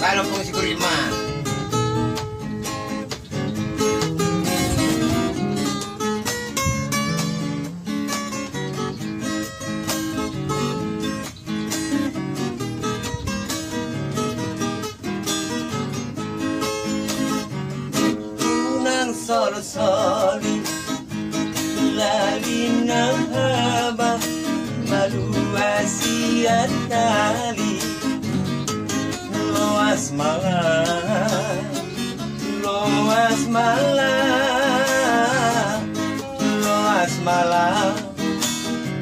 Kalau pun si Kurima. Unang solo-soli lali nahaba malu asiat kali loas malam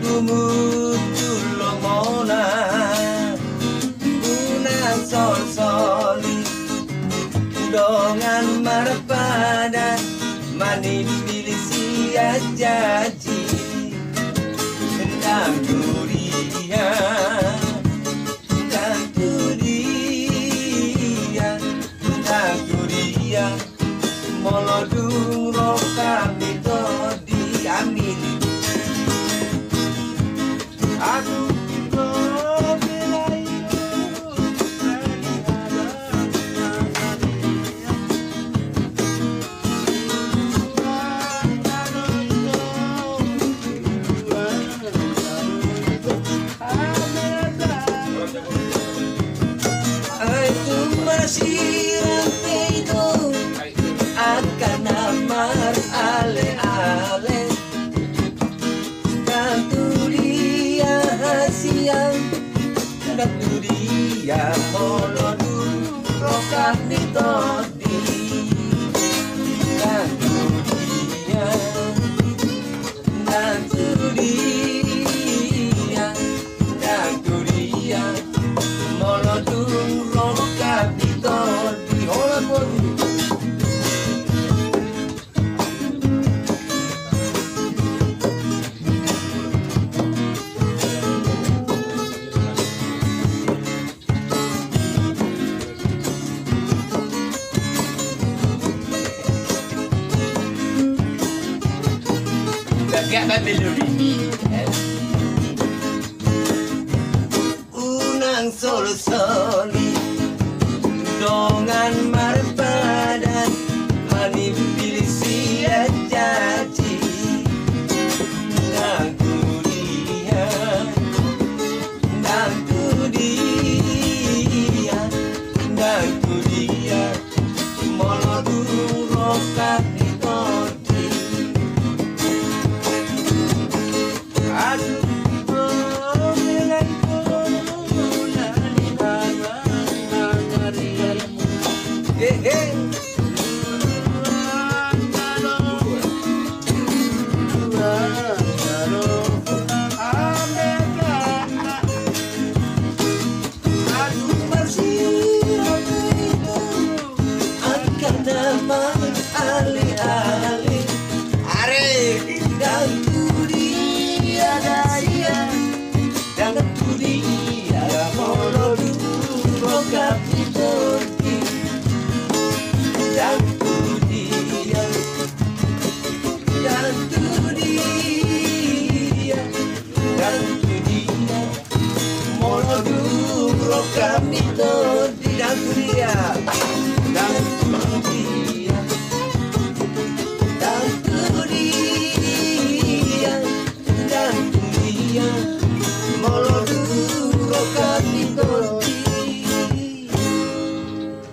umutu lomona unang sol-soli dongan marpada manipili siat janji tentang durian molodung roka itu diambil aku itu masih itu akan amar ale-ale dan tulia hasiang dan tulia molodu rokat nitodi dan tulia molodu rokat nitodi hola bodu. Gak melodi unang solo-soli dongan marpadan manipili siat janji dan tudia molodung rokat ditodi alih-alih dan tudia daya dan tudia molodu rokat ditodi dan tudia molodu rokat ditodi dan tudia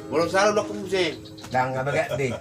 Walang salah na kung musik. Jangan bagat deh.